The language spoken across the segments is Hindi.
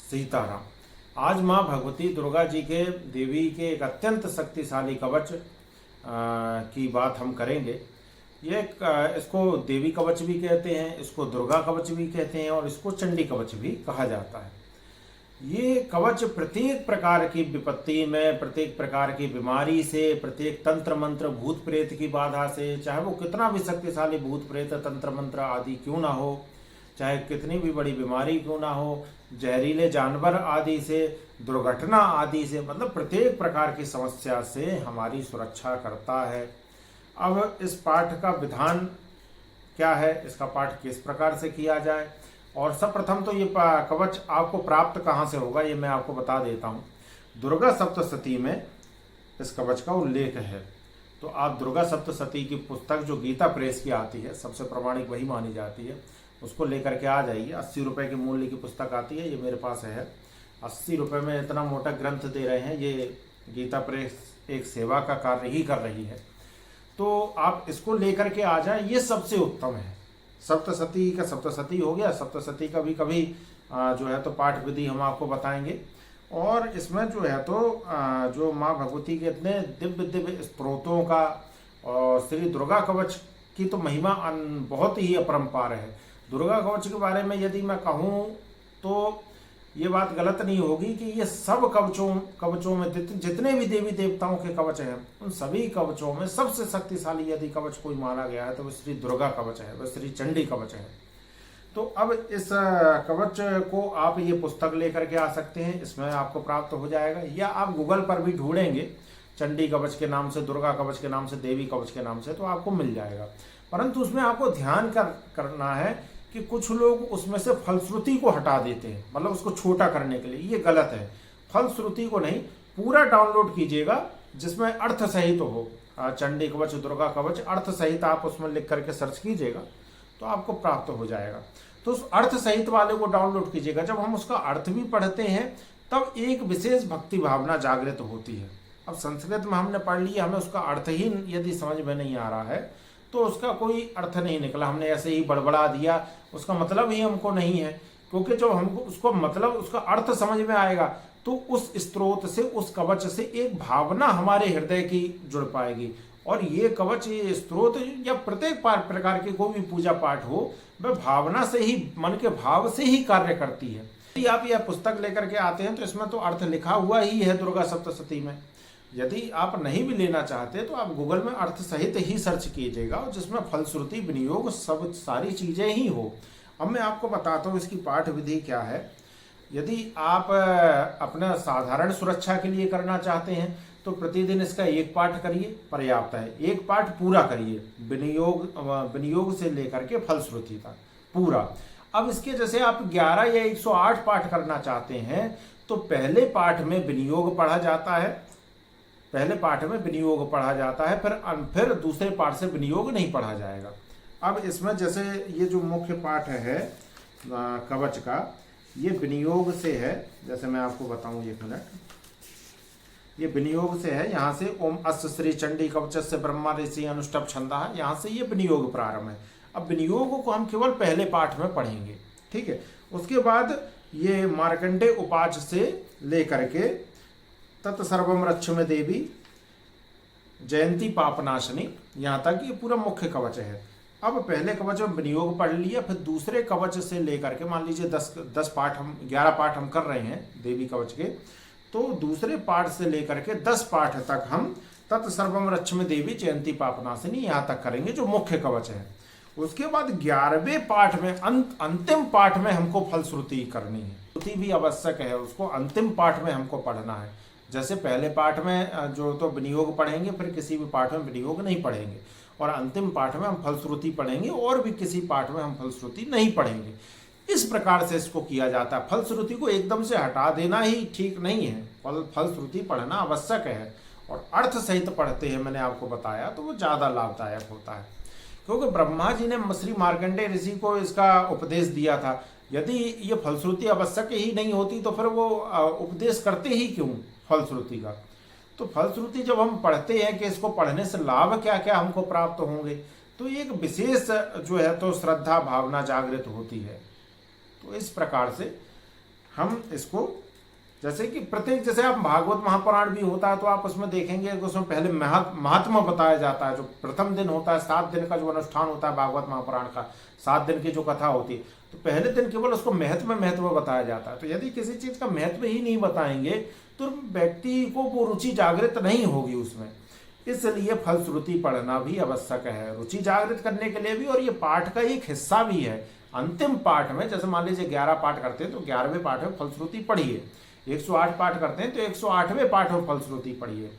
सीताराम। आज माँ भगवती दुर्गा जी के देवी के एक अत्यंत शक्तिशाली कवच की बात हम करेंगे। इसको देवी कवच भी कहते हैं, इसको दुर्गा कवच भी कहते हैं और इसको चंडी कवच भी कहा जाता है। ये कवच प्रत्येक प्रकार की विपत्ति में, प्रत्येक प्रकार की बीमारी से, प्रत्येक तंत्र मंत्र भूत प्रेत की बाधा से, चाहे वो कितना भी शक्तिशाली भूत प्रेत तंत्र मंत्र आदि क्यों ना हो, चाहे कितनी भी बड़ी बीमारी क्यों ना हो, जहरीले जानवर आदि से, दुर्घटना आदि से, मतलब प्रत्येक प्रकार की समस्या से हमारी सुरक्षा करता है। अब इस पाठ का विधान क्या है, इसका पाठ किस प्रकार से किया जाए, और सर्वप्रथम तो ये कवच आपको प्राप्त कहाँ से होगा ये मैं आपको बता देता हूँ। दुर्गा सप्तशती में इस कवच का उल्लेख है। तो आप दुर्गा सप्तशती की पुस्तक जो गीता प्रेस की आती है, सबसे प्रामाणिक वही मानी जाती है, उसको लेकर के आ जाइए। 80 रुपये के मूल्य की पुस्तक आती है, ये मेरे पास है। 80 रुपये में इतना मोटा ग्रंथ दे रहे हैं। ये गीता प्रेस एक सेवा का कार्य ही कर रही है, तो आप इसको लेकर के आ जाएं, ये सबसे उत्तम है। सप्तशती का सप्तशती हो गया, सप्तशती का भी कभी जो है तो पाठ विधि हम आपको बताएंगे। और इसमें जो है तो जो माँ भगवती के इतने दिव्य दिव्य स्त्रोतों का और श्री दुर्गा कवच की तो महिमा बहुत ही अपरंपार है। दुर्गा कवच के बारे में यदि मैं कहूँ तो ये बात गलत नहीं होगी कि ये सब कवचों में जितने भी देवी देवताओं के कवच हैं, उन सभी कवचों में सबसे शक्तिशाली यदि कवच कोई माना गया है तो वह श्री दुर्गा कवच है, वह श्री चंडी कवच है। तो अब इस कवच को आप ये पुस्तक लेकर के आ सकते हैं, इसमें आपको प्राप्त हो जाएगा, या आप गूगल पर भी ढूंढेंगे चंडी कवच के नाम से, दुर्गा कवच के नाम से, देवी कवच के नाम से, तो आपको मिल जाएगा। परंतु उसमें आपको ध्यान करना है कि कुछ लोग उसमें से फलश्रुति को हटा देते हैं, मतलब उसको छोटा करने के लिए। ये गलत है। फलश्रुति को नहीं, पूरा डाउनलोड कीजिएगा जिसमें अर्थ सहित हो। चंडी कवच, दुर्गा कवच अर्थ सहित आप उसमें लिख करके सर्च कीजिएगा तो आपको प्राप्त हो जाएगा। तो उस अर्थ सहित वाले को डाउनलोड कीजिएगा। जब हम उसका अर्थ भी पढ़ते हैं तब एक विशेष भक्ति भावना जागृत होती है। अब संस्कृत में हमने पढ़ लिया, हमें उसका अर्थ ही यदि समझ में नहीं आ रहा है तो उसका कोई अर्थ नहीं निकला, हमने ऐसे ही बड़बड़ा दिया, उसका मतलब ही हमको नहीं है। क्योंकि जब हमको उसको मतलब उसका अर्थ समझ में आएगा तो उस स्त्रोत से, उस कवच से एक भावना हमारे हृदय की जुड़ पाएगी। और ये कवच, ये स्त्रोत या प्रत्येक प्रकार की कोई भी पूजा पाठ हो, वह भावना से ही, मन के भाव से ही कार्य करती है। यदि आप यह पुस्तक लेकर के आते हैं तो इसमें तो अर्थ लिखा हुआ ही है दुर्गा सप्तशती में। यदि आप नहीं भी लेना चाहते तो आप गूगल में अर्थ सहित ही सर्च कीजिएगा, जिसमें फलश्रुति, विनियोग, सब सारी चीजें ही हो। अब मैं आपको बताता हूँ इसकी पाठ विधि क्या है। यदि आप अपना साधारण सुरक्षा के लिए करना चाहते हैं तो प्रतिदिन इसका एक पाठ करिए, पर्याप्त है। एक पाठ पूरा करिए, विनियोग से लेकर के फलश्रुति तक पूरा। अब इसके जैसे आप 11 या 108 पाठ करना चाहते हैं तो पहले पाठ में विनियोग पढ़ा जाता है, पहले पाठ में विनियोग पढ़ा जाता है, फिर दूसरे पाठ से विनियोग नहीं पढ़ा जाएगा। अब इसमें जैसे ये जो मुख्य पाठ है कवच का, ये विनियोग से है। जैसे मैं आपको बताऊं, एक मिनट, ये विनियोग से है। यहाँ से ओम अस्य श्री चंडी कवचस्य ब्रह्मा ऋषि अनुष्टभ छंदा है, यहाँ से ये विनियोग प्रारंभ है। अब विनियोग को हम केवल पहले पाठ में पढ़ेंगे, ठीक है। उसके बाद ये मार्कंडे उपाच से लेकर के तत्सर्वम रक्षमे देवी जयंती पापनाशनी, यहाँ तक ये पूरा मुख्य कवच है। अब पहले कवच में विनियोग पढ़ लिया, फिर दूसरे कवच से लेकर के, मान लीजिए 10 पाठ, हम 11 पाठ हम कर रहे हैं देवी कवच के, तो दूसरे पाठ से लेकर के 10 पाठ तक हम तत्सर्वम रक्षमे देवी जयंती पापनाशिनी यहाँ तक करेंगे, जो मुख्य कवच है। उसके बाद 11वें पाठ में, अंतिम पाठ में हमको फलश्रुति करनी है। श्रुति भी आवश्यक है, उसको अंतिम पाठ में हमको पढ़ना है। जैसे पहले पाठ में जो तो विनियोग पढ़ेंगे, फिर किसी भी पाठ में विनियोग नहीं पढ़ेंगे, और अंतिम पाठ में हम फलश्रुति पढ़ेंगे, और भी किसी पाठ में हम फलश्रुति नहीं पढ़ेंगे। इस प्रकार से इसको किया जाता है। फलश्रुति को एकदम से हटा देना ही ठीक नहीं है, फलश्रुति पढ़ना आवश्यक है, और अर्थ सहित पढ़ते हैं, मैंने आपको बताया, तो वो ज़्यादा लाभदायक होता है। क्योंकि ब्रह्मा जी ने श्री मार्कंडेय ऋषि को इसका उपदेश दिया था। यदि ये फलश्रुति आवश्यक ही नहीं होती तो फिर वो उपदेश करते ही क्यों फलश्रुति का। तो फलश्रुति जब हम पढ़ते हैं कि इसको पढ़ने से लाभ क्या क्या हमको प्राप्त होंगे, तो एक विशेष जो है तो श्रद्धा भावना जागृत होती है। तो इस प्रकार से हम इसको जैसे कि प्रत्येक, जैसे आप भागवत महापुराण भी होता है तो आप उसमें देखेंगे कि उसमें पहले महात्मा बताया जाता है। जो प्रथम दिन होता है, 7 दिन का जो अनुष्ठान होता है भागवत महापुराण का, 7 दिन की जो कथा होती है, तो पहले दिन केवल उसको महत्व बताया जाता है। तो यदि किसी चीज का महत्व ही नहीं बताएंगे तो व्यक्ति को वो रुचि जागृत नहीं होगी उसमें। इसलिए फलश्रुति पढ़ना भी आवश्यक है रुचि जागृत करने के लिए भी, और ये पाठ का एक हिस्सा भी है। अंतिम पाठ में, जैसे मान लीजिए 11 पाठ करते हैं तो 11वें पाठ में फलश्रुति पढ़िए, 108 पाठ करते हैं तो 108वें पाठ में फलश्रुति पढ़िए,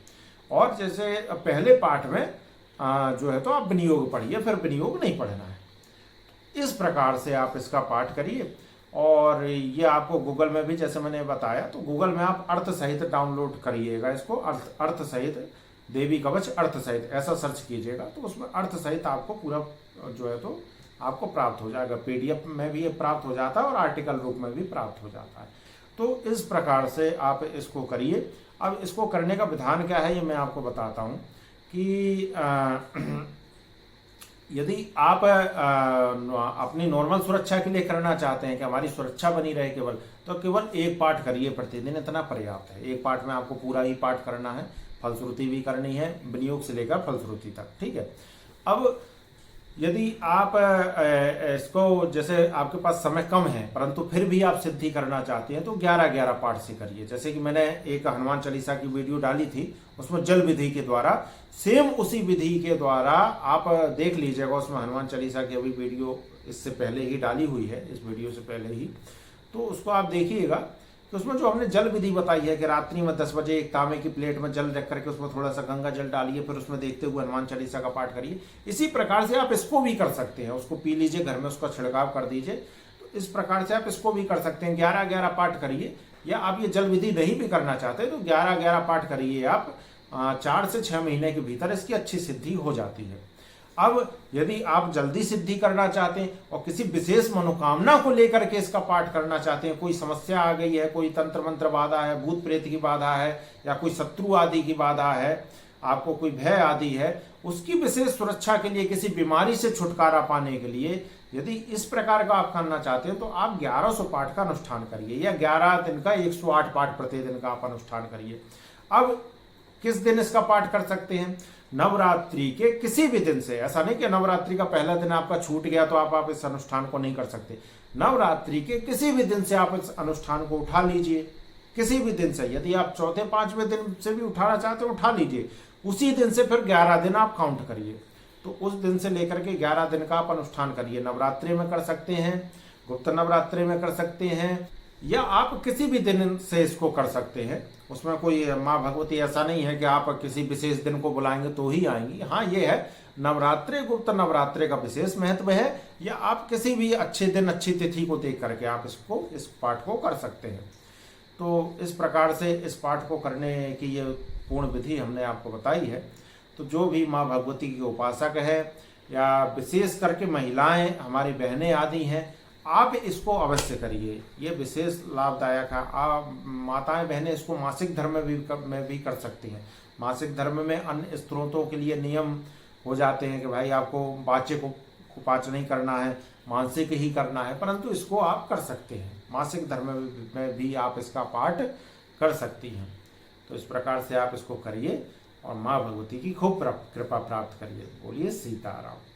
और जैसे पहले पाठ में जो है तो आप विनियोग पढ़िए, फिर विनियोग नहीं पढ़ना है। इस प्रकार से आप इसका पाठ करिए। और ये आपको गूगल में भी, जैसे मैंने बताया, तो गूगल में आप अर्थ सहित डाउनलोड करिएगा इसको, अर्थ सहित देवी कवच अर्थ सहित ऐसा सर्च कीजिएगा तो उसमें अर्थ सहित आपको पूरा जो है तो आपको प्राप्त हो जाएगा। PDF में भी ये प्राप्त हो जाता है और आर्टिकल रूप में भी प्राप्त हो जाता है। तो इस प्रकार से आप इसको करिए। अब इसको करने का विधान क्या है ये मैं आपको बताता हूँ कि यदि आप अपनी नॉर्मल सुरक्षा के लिए करना चाहते हैं कि हमारी सुरक्षा बनी रहे केवल, तो केवल एक पाठ करिए प्रतिदिन, इतना पर्याप्त है। एक पाठ में आपको पूरा ही पाठ करना है, फलश्रुति भी करनी है, विनियोग से लेकर फलश्रुति तक, ठीक है। अब यदि आप इसको, जैसे आपके पास समय कम है परंतु फिर भी आप सिद्धि करना चाहते हैं तो 11-11 पाठ से करिए। जैसे कि मैंने एक हनुमान चालीसा की वीडियो डाली थी, उसमें जल विधि के द्वारा, सेम उसी विधि के द्वारा आप देख लीजिएगा। उसमें हनुमान चालीसा की अभी वीडियो इससे पहले ही डाली हुई है, इस वीडियो से पहले ही, तो उसको आप देखिएगा। तो उसमें जो हमने जल विधि बताई है कि रात्रि में 10 बजे एक तांबे की प्लेट में जल रख करके उसमें थोड़ा सा गंगा जल डालिए, फिर उसमें देखते हुए हनुमान चालीसा का पाठ करिए। इसी प्रकार से आप इसको भी कर सकते हैं, उसको पी लीजिए, घर में उसका छिड़काव कर दीजिए। तो इस प्रकार से आप इसको भी कर सकते हैं। 11-11 पाठ करिए, या आप ये जल विधि नहीं भी करना चाहते तो 11-11 पाठ करिए आप। 4 से 6 महीने के भीतर इसकी अच्छी सिद्धि हो जाती है। अब यदि आप जल्दी सिद्धि करना चाहते हैं और किसी विशेष मनोकामना को लेकर के इसका पाठ करना चाहते हैं, कोई समस्या आ गई है, कोई तंत्र मंत्र बाधा है, भूत प्रेत की बाधा है, या कोई शत्रु आदि की बाधा है, आपको कोई भय आदि है, उसकी विशेष सुरक्षा के लिए, किसी बीमारी से छुटकारा पाने के लिए यदि इस प्रकार का आप करना चाहते हैं तो आप 1100 पाठ का अनुष्ठान करिए, या 11 दिन का 108 पाठ प्रतिदिन का आप अनुष्ठान करिए। अब किस दिन इसका पाठ कर सकते हैं? नवरात्रि के किसी भी दिन से। ऐसा नहीं कि नवरात्रि का पहला दिन आपका छूट गया तो आप इस अनुष्ठान को नहीं कर सकते। नवरात्रि के किसी भी दिन से आप इस अनुष्ठान को उठा लीजिए, किसी भी दिन से। यदि आप चौथे 5वें दिन से भी उठाना चाहते हो उठा लीजिए। उसी दिन से फिर 11 दिन आप काउंट करिए, तो उस दिन से लेकर के 11 दिन का आप अनुष्ठान करिए। नवरात्रि में कर सकते हैं, गुप्त नवरात्रि में कर सकते हैं, या आप किसी भी दिन से इसको कर सकते हैं। उसमें कोई माँ भगवती ऐसा नहीं है कि आप किसी विशेष दिन को बुलाएंगे तो ही आएंगी। हाँ, ये है नवरात्रि, गुप्त नवरात्रि का विशेष महत्व है, या आप किसी भी अच्छे दिन, अच्छी तिथि को देख करके आप इस पाठ को कर सकते हैं। तो इस प्रकार से इस पाठ को करने की ये पूर्ण विधि हमने आपको बताई है। तो जो भी माँ भगवती की उपासक है, या विशेष करके महिलाएं, हमारी बहनें आदि हैं, आप इसको अवश्य करिए, ये विशेष लाभदायक है। आप माताएं बहनें इसको मासिक धर्म में भी कर सकती हैं। मासिक धर्म में अन्य स्त्रोतों के लिए नियम हो जाते हैं कि भाई आपको बाचे को कुपाच नहीं करना है, मानसिक ही करना है, परंतु इसको आप कर सकते हैं। मासिक धर्म में भी आप इसका पाठ कर सकती हैं। तो इस प्रकार से आप इसको करिए और माँ भगवती की खूब कृपा प्राप्त करिए। बोलिए सीताराम।